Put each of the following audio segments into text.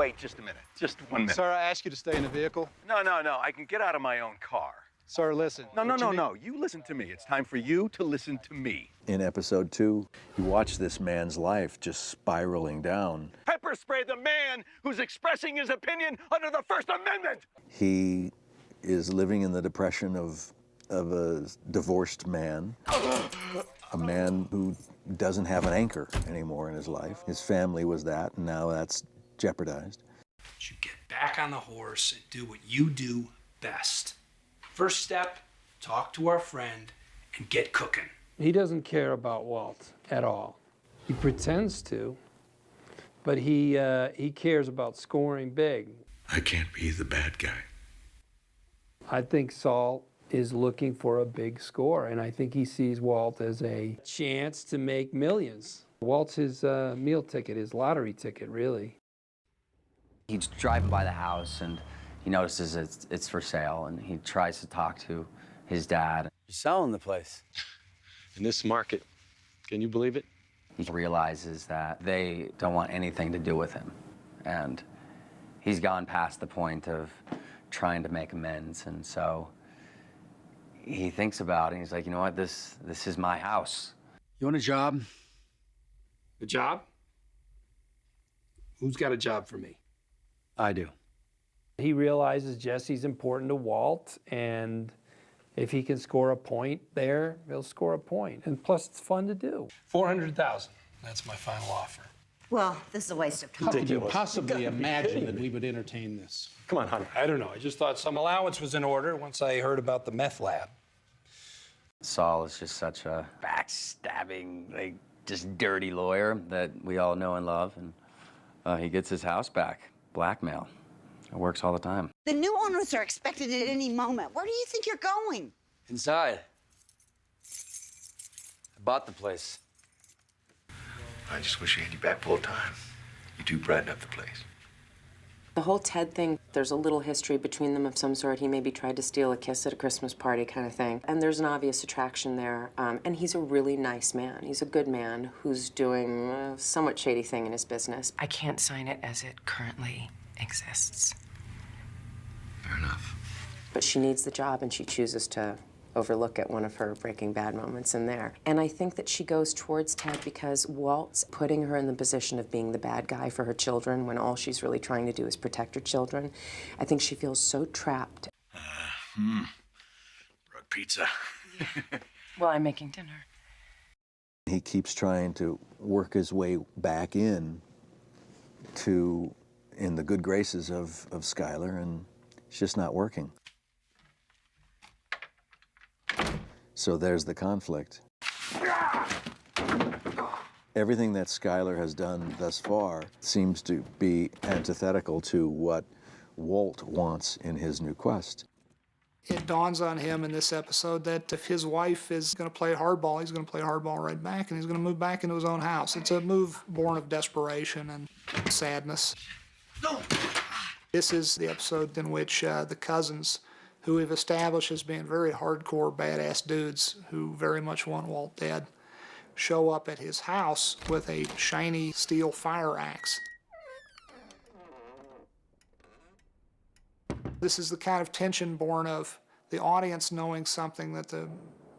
wait just a minute. Just 1 minute. Sir, I ask you to stay in the vehicle. No. I can get out of my own car. Sir, listen. No. You listen to me. It's time for you to listen to me. In episode 2, you watch this man's life just spiraling down. Pepper spray the man who's expressing his opinion under the First Amendment! He is living in the depression of a divorced man, a man who doesn't have an anchor anymore in his life. His family was that, and now that's jeopardized. You get back on the horse and do what you do best. First step, talk to our friend and get cooking. He doesn't care about Walt at all. He pretends to, but he cares about scoring big. I can't be the bad guy. I think Saul is looking for a big score, and I think he sees Walt as a chance to make millions. Walt's his meal ticket, his lottery ticket, really. He's driving by the house, and he notices it's for sale, and he tries to talk to his dad. You're selling the place. In this market, can you believe it? He realizes that they don't want anything to do with him, and he's gone past the point of trying to make amends, and so he thinks about it, and he's like, you know what, this is my house. You want a job? A job? Who's got a job for me? I do. He realizes Jesse's important to Walt, and if he can score a point there, he'll score a point. And plus, it's fun to do. $400,000. That's my final offer. Well, this is a waste of time. How could you possibly imagine that we would entertain this? Come on, honey. I don't know. I just thought some allowance was in order once I heard about the meth lab. Saul is just such a backstabbing, like, just dirty lawyer that we all know and love, and he gets his house back. Blackmail. It works all the time. The new owners are expected at any moment. Where do you think you're going? Inside. I bought the place. I just wish I had you back full time. You do brighten up the place. The whole Ted thing, there's a little history between them of some sort. He maybe tried to steal a kiss at a Christmas party kind of thing. And there's an obvious attraction there. And he's a really nice man. He's a good man who's doing a somewhat shady thing in his business. I can't sign it as it currently exists. Fair enough. But she needs the job, and she chooses to overlook at one of her Breaking Bad moments in there. And I think that she goes towards Ted because Walt's putting her in the position of being the bad guy for her children when all she's really trying to do is protect her children. I think she feels so trapped. Brought pizza. Well, I'm making dinner. He keeps trying to work his way back in the good graces of Skylar, and it's just not working. So there's the conflict. Everything that Skylar has done thus far seems to be antithetical to what Walt wants in his new quest. It dawns on him in this episode that if his wife is going to play hardball, he's going to play hardball right back, and he's going to move back into his own house. It's a move born of desperation and sadness. No. This is the episode in which the cousins, who we've established as being very hardcore, badass dudes who very much want Walt dead, show up at his house with a shiny steel fire axe. This is the kind of tension born of the audience knowing something that the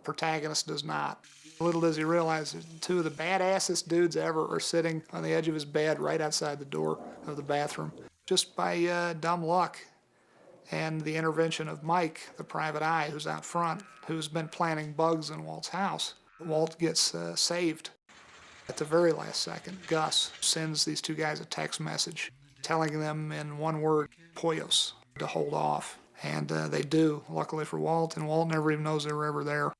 protagonist does not. Little does he realize that two of the badassest dudes ever are sitting on the edge of his bed right outside the door of the bathroom. Just by dumb luck and the intervention of Mike, the private eye who's out front, who's been planting bugs in Walt's house. Walt gets saved at the very last second. Gus sends these two guys a text message telling them in one word, Poyos, to hold off. And they do, luckily for Walt, and Walt never even knows they were ever there.